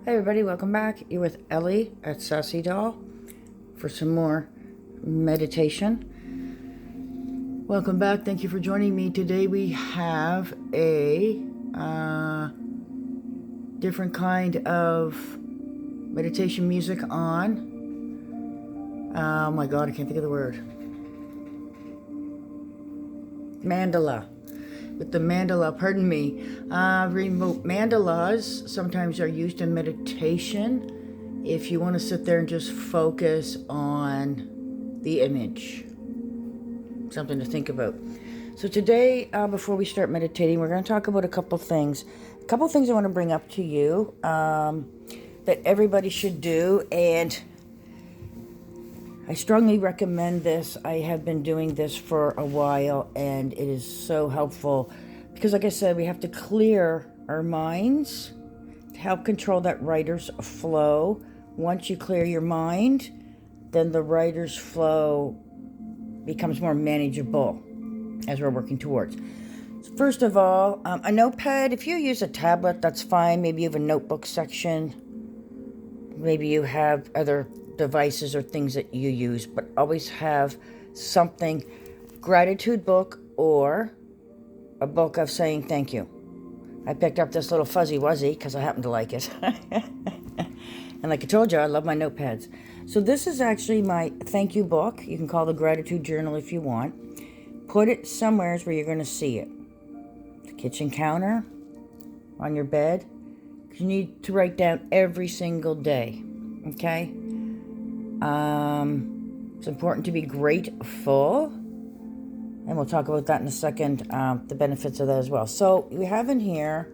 Hey everybody, welcome back. You're with Ellie at Sassy Doll for some more meditation. Welcome back. Thank you for joining me. Today we have a different kind of meditation music on. Oh my god, I can't think of the word. Mandala. With the mandala, pardon me. Remote mandalas sometimes are used in meditation if you want to sit there and just focus on the image. Something to think about. So today, before we start meditating, we're going to talk about a couple things. A couple things I want to bring up to you that everybody should do, and I strongly recommend this. I have been doing this for a while, and it is so helpful because, like I said, we have to clear our minds to help control that writer's flow. Once you clear your mind, then the writer's flow becomes more manageable as we're working towards. So first of all, a notepad. If you use a tablet, that's fine. Maybe you have a notebook section. Maybe you have other devices or things that you use, but always have something, gratitude book or a book of saying thank you. I picked up this little Fuzzy Wuzzy because I happen to like it. And like I told you, I love my notepads. So this is actually my thank you book. You can call it a gratitude journal if you want. Put it somewhere where you're going to see it. The kitchen counter, on your bed. You need to write down every single day. Okay? It's important to be grateful, and we'll talk about that in a second, the benefits of that as well. So we have in here,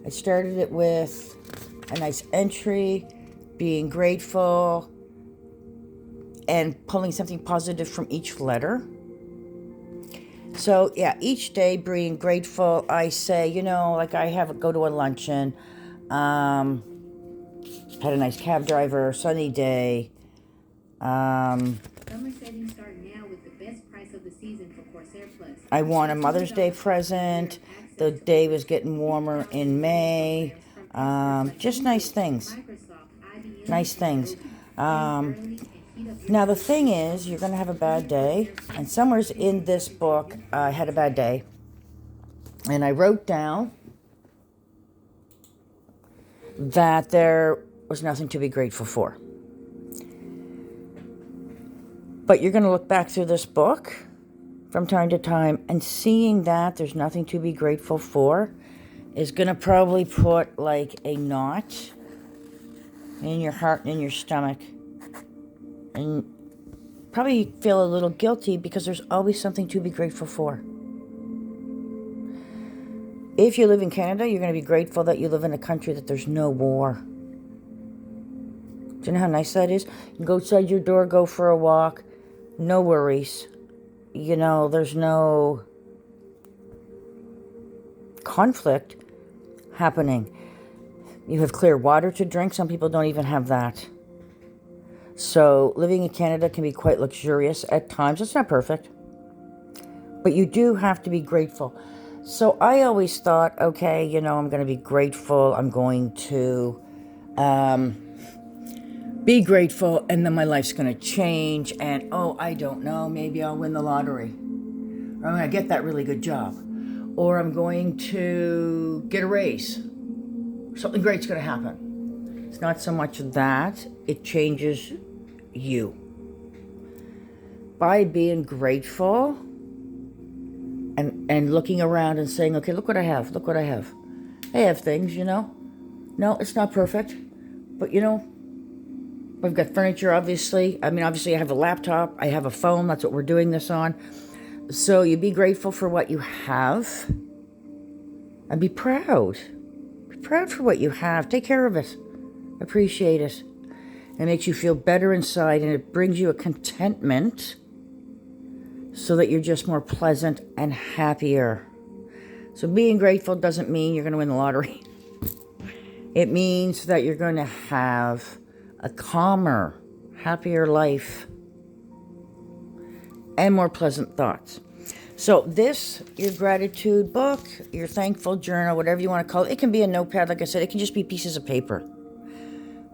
I started it with a nice entry, being grateful, and pulling something positive from each letter. So yeah, each day being grateful, I say, like I go to a luncheon, had a nice cab driver, sunny day. Summer savings start now with the best price of the season for Corsair Plus. I want a Mother's Day present. The day was getting warmer in May. Just nice things. Nice things. Now the thing is, you're going to have a bad day. And somewhere's in this book, I had a bad day. And I wrote down that there was nothing to be grateful for. But you're going to look back through this book from time to time, and seeing that there's nothing to be grateful for is going to probably put like a knot in your heart and in your stomach. And probably feel a little guilty because there's always something to be grateful for. If you live in Canada, you're going to be grateful that you live in a country that there's no war. Do you know how nice that is? You can go outside your door, go for a walk, no worries. There's no conflict happening. You have clear water to drink. Some people don't even have that. So living in Canada can be quite luxurious at times. It's not perfect, but you do have to be grateful. So I always thought, okay, I'm going to be grateful. I'm going to be grateful, and then my life's going to change, and I don't know, maybe I'll win the lottery, or I'm going to get that really good job, or I'm going to get a raise. Something great's going to happen. It's not so much that, it changes you. By being grateful and looking around and saying, okay, look what I have, look what I have. I have things, No, it's not perfect, but I've got furniture, obviously. Obviously I have a laptop. I have a phone. That's what we're doing this on. So you be grateful for what you have. And be proud. Be proud for what you have. Take care of it. Appreciate it. It makes you feel better inside, and it brings you a contentment so that you're just more pleasant and happier. So being grateful doesn't mean you're going to win the lottery. It means that you're going to have a calmer, happier life, and more pleasant thoughts. So this, your gratitude book, your thankful journal, whatever you want to call it, it can be a notepad, like I said, it can just be pieces of paper.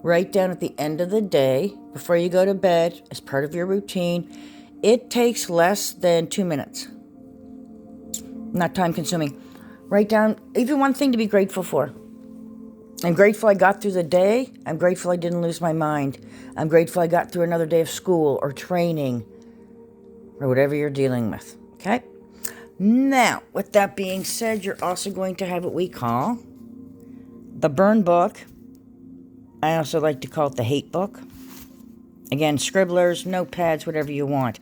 write down at the end of the day, before you go to bed, as part of your routine. It takes less than 2 minutes. Not time consuming. Write down even one thing to be grateful for. I'm grateful I got through the day. I'm grateful I didn't lose my mind. I'm grateful I got through another day of school or training or whatever you're dealing with. Okay? Now, with that being said, you're also going to have what we call the burn book. I also like to call it the hate book. Again, scribblers, notepads, whatever you want.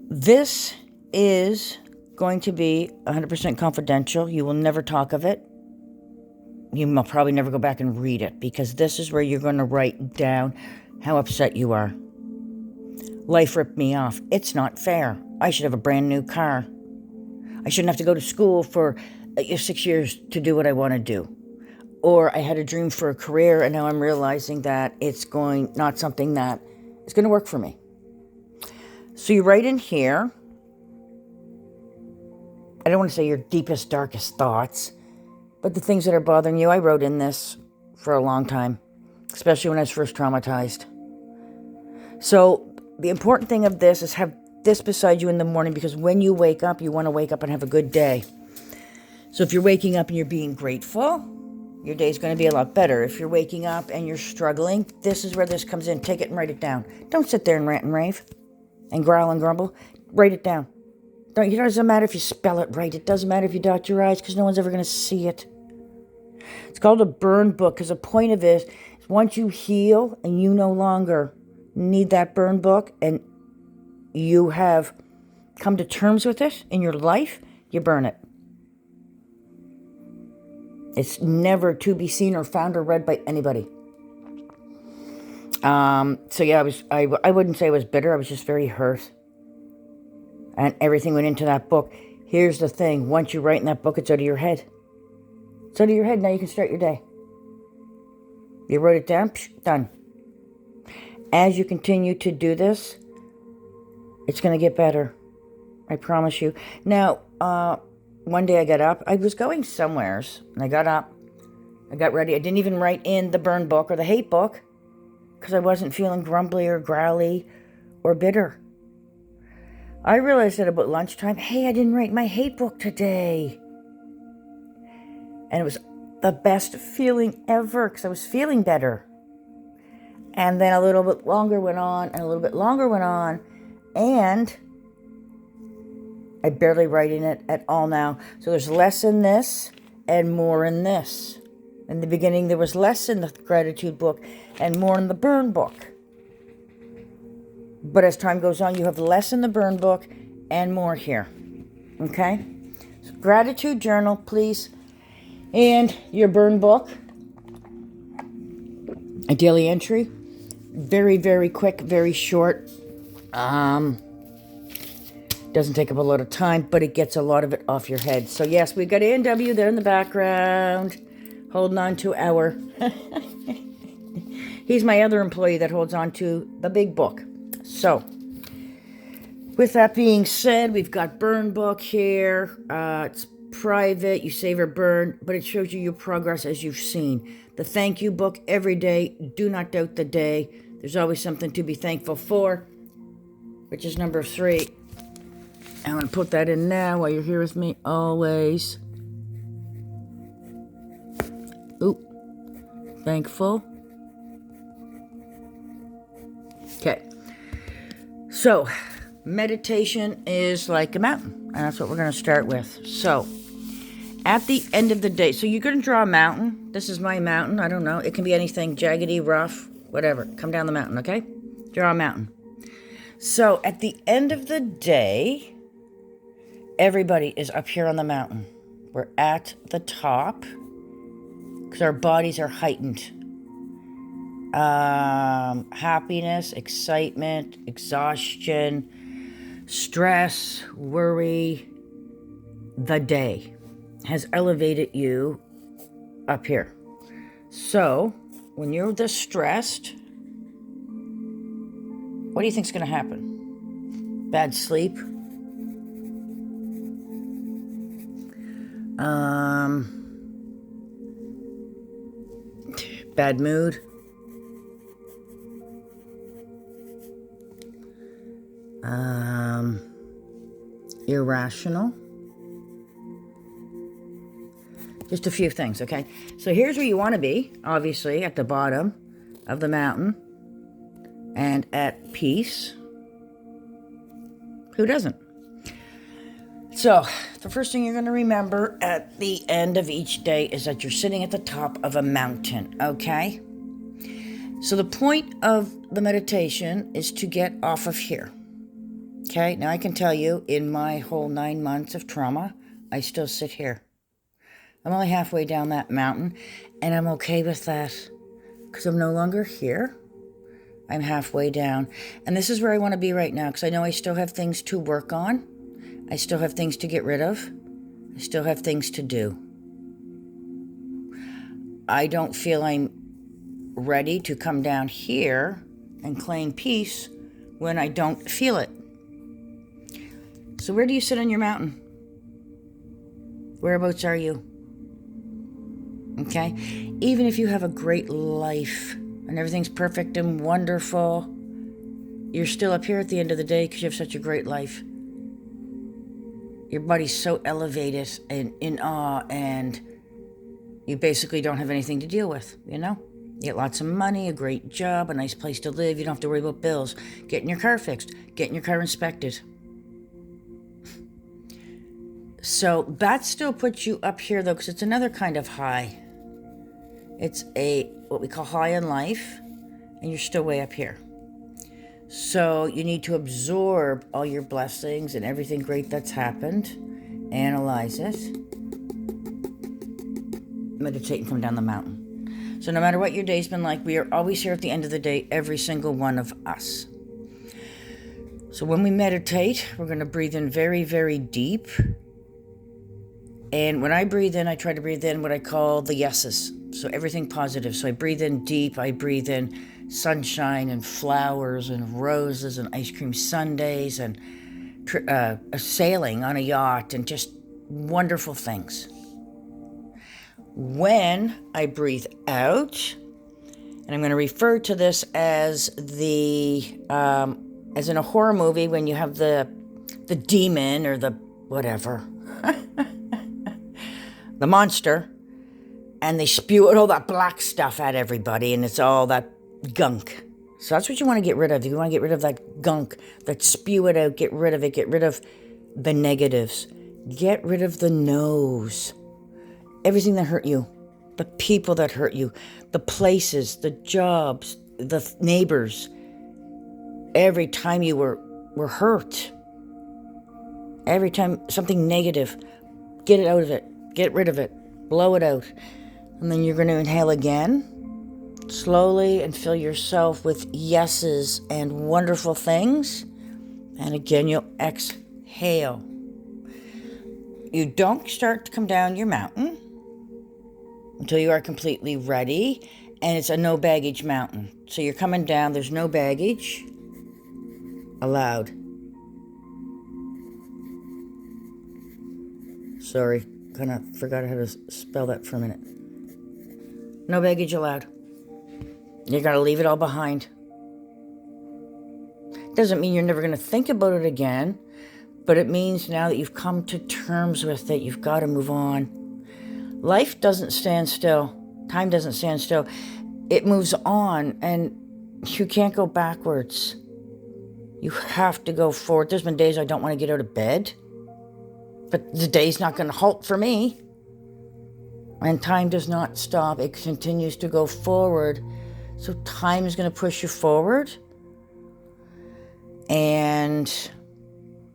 This is going to be 100% confidential. You will never talk of it. You will probably never go back and read it, because this is where you're going to write down how upset you are. Life ripped me off. It's not fair. I should have a brand new car. I shouldn't have to go to school for 6 years to do what I want to do. Or I had a dream for a career, and now I'm realizing that it's not something that is going to work for me. So you write in here, I don't want to say your deepest, darkest thoughts, but the things that are bothering you. I wrote in this for a long time, especially when I was first traumatized. So the important thing of this is have this beside you in the morning, because when you wake up, you want to wake up and have a good day. So if you're waking up and you're being grateful, your day's going to be a lot better. If you're waking up and you're struggling, this is where this comes in. Take it and write it down. Don't sit there and rant and rave and growl and grumble. Write it down. It doesn't matter if you spell it right. It doesn't matter if you dot your I's, because no one's ever going to see it. It's called a burn book, because the point of it is once you heal and you no longer need that burn book and you have come to terms with it in your life, you burn it. It's never to be seen or found or read by anybody. So yeah, I wouldn't say I was bitter. I was just very hurt. And everything went into that book. Here's the thing. Once you write in that book, it's out of your head. It's out of your head. Now you can start your day. You wrote it down, done. As you continue to do this, it's going to get better. I promise you. Now, one day I got up. I was going somewheres, and I got up. I got ready. I didn't even write in the burn book or the hate book, because I wasn't feeling grumbly or growly or bitter. I realized at about lunchtime, hey, I didn't write my hate book today. And it was the best feeling ever, because I was feeling better. And then a little bit longer went on, and a little bit longer went on, and I barely write in it at all now. So there's less in this and more in this. In the beginning, there was less in the gratitude book and more in the burn book. But as time goes on, you have less in the burn book and more here. Okay? So gratitude journal, please. And your burn book. A daily entry. Very, very quick, very short. Doesn't take up a lot of time, but it gets a lot of it off your head. So yes, we've got A&W there in the background, holding on to our... He's my other employee that holds on to the big book. So, with that being said, we've got burn book here. It's private, you save or burn, but it shows you your progress as you've seen. The thank you book every day. Do not doubt the day. There's always something to be thankful for, which is number 3. I'm going to put that in now while you're here with me, always. Ooh, thankful. Okay. So, meditation is like a mountain, and that's what we're going to start with. So, at the end of the day, so you're going to draw a mountain. This is my mountain. I don't know. It can be anything, jaggedy, rough, whatever. Come down the mountain, okay? Draw a mountain. So, at the end of the day, everybody is up here on the mountain. We're at the top because our bodies are heightened. Happiness, excitement, exhaustion, stress, worry, the day has elevated you up here. So, when you're this stressed, what do you think's going to happen? Bad sleep? Bad mood? irrational. Just a few things, okay? So here's where you want to be, obviously, at the bottom of the mountain and at peace. Who doesn't? So, the first thing you're going to remember at the end of each day is that you're sitting at the top of a mountain, okay? So the point of the meditation is to get off of here, okay? Now I can tell you, in my whole 9 months of trauma, I still sit here. I'm only halfway down that mountain, and I'm okay with that because I'm no longer here. I'm halfway down, and this is where I want to be right now because I know I still have things to work on. I still have things to get rid of. I still have things to do. I don't feel I'm ready to come down here and claim peace when I don't feel it. So where do you sit on your mountain? Whereabouts are you? Okay? Even if you have a great life and everything's perfect and wonderful, you're still up here at the end of the day because you have such a great life. Your body's so elevated and in awe, and you basically don't have anything to deal with, you know? You get lots of money, a great job, a nice place to live. You don't have to worry about bills. Getting your car fixed, getting your car inspected. So that still puts you up here, though, because it's another kind of high. It's what we call high in life, and you're still way up here. So you need to absorb all your blessings and everything great that's happened, analyze it, meditate, and come down the mountain. So no matter what your day's been like, we are always here at the end of the day, every single one of us. So when we meditate, we're going to breathe in very, very deep. And when I breathe in, I try to breathe in what I call the yeses. So everything positive. So I breathe in deep. I breathe in sunshine and flowers and roses and ice cream sundaes and sailing on a yacht and just wonderful things. When I breathe out, and I'm going to refer to this as as in a horror movie when you have the demon or the whatever, the monster, and they spew out all that black stuff at everybody, and it's all that gunk. So that's what you want to get rid of. You want to get rid of that gunk, that spew it out, get rid of it, get rid of the negatives, get rid of the no's, everything that hurt you, the people that hurt you, the places, the jobs, the neighbors. Every time you were hurt, every time something negative, get it out of it, get rid of it, blow it out. And then you're going to inhale again, slowly, and fill yourself with yeses and wonderful things. And again, you'll exhale. You don't start to come down your mountain until you are completely ready. And it's a no baggage mountain. So you're coming down, there's no baggage allowed. Sorry, kind of forgot how to spell that for a minute. No baggage allowed. You're going to leave it all behind. Doesn't mean you're never going to think about it again, but it means now that you've come to terms with it, you've got to move on. Life doesn't stand still. Time doesn't stand still. It moves on, and you can't go backwards. You have to go forward. There's been days I don't want to get out of bed, but the day's not going to halt for me. And time does not stop. It continues to go forward. So time is going to push you forward. And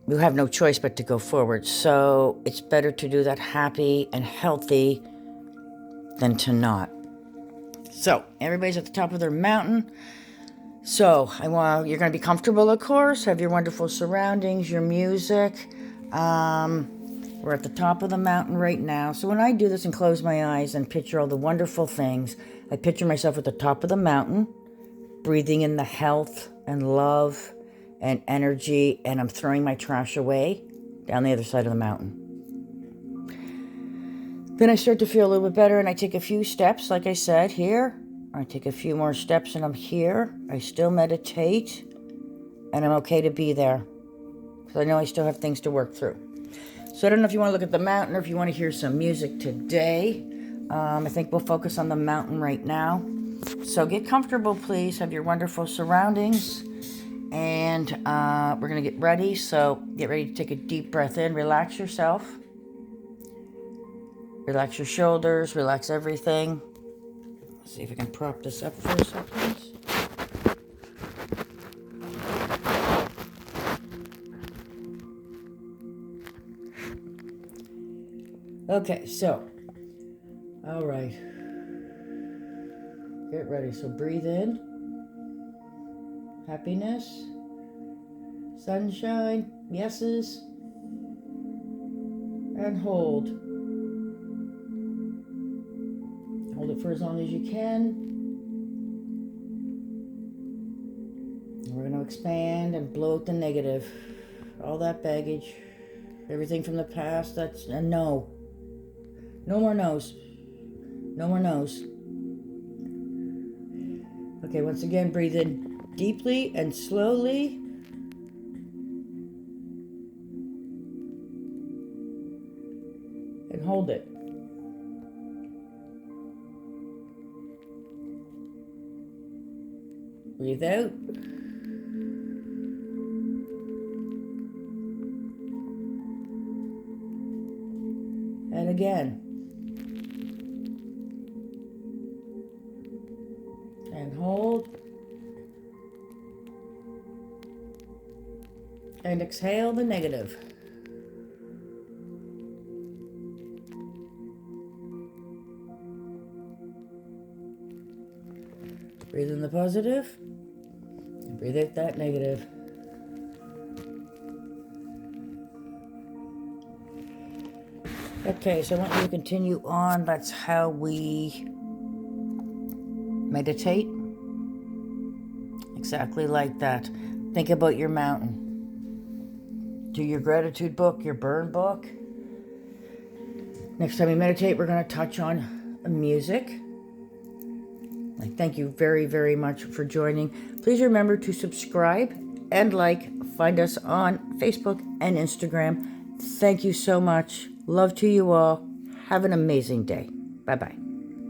you have no choice but to go forward. So it's better to do that happy and healthy than to not. So everybody's at the top of their mountain. So you're going to be comfortable, of course. Have your wonderful surroundings, your music. We're at the top of the mountain right now. So when I do this and close my eyes and picture all the wonderful things, I picture myself at the top of the mountain, breathing in the health and love and energy, and I'm throwing my trash away down the other side of the mountain. Then I start to feel a little bit better, and I take a few steps, like I said, here. I take a few more steps, and I'm here. I still meditate, and I'm okay to be there. I know I still have things to work through. So I don't know if you want to look at the mountain or if you want to hear some music today. I think we'll focus on the mountain right now. So get comfortable, please. Have your wonderful surroundings. And we're going to get ready. So get ready to take a deep breath in. Relax yourself. Relax your shoulders. Relax everything. Let's see if I can prop this up for a second. Okay, so, all right. Get ready. So breathe in. Happiness. Sunshine. Yeses. And hold. Hold it for as long as you can. And we're going to expand and blow out the negative. All that baggage. Everything from the past. That's a no. No more no's. No more no's. Okay, once again, breathe in deeply and slowly. And hold it. Breathe out. And again. And hold. And exhale the negative. Breathe in the positive. And breathe out that negative. Okay, so I want you to continue on. That's how we meditate. Exactly like that. Think about your mountain. Do your gratitude book, your burn book. Next time we meditate, we're going to touch on music. I thank you very, very much for joining. Please remember to subscribe and like. Find us on Facebook and Instagram. Thank you so much. Love to you all. Have an amazing day. Bye-bye.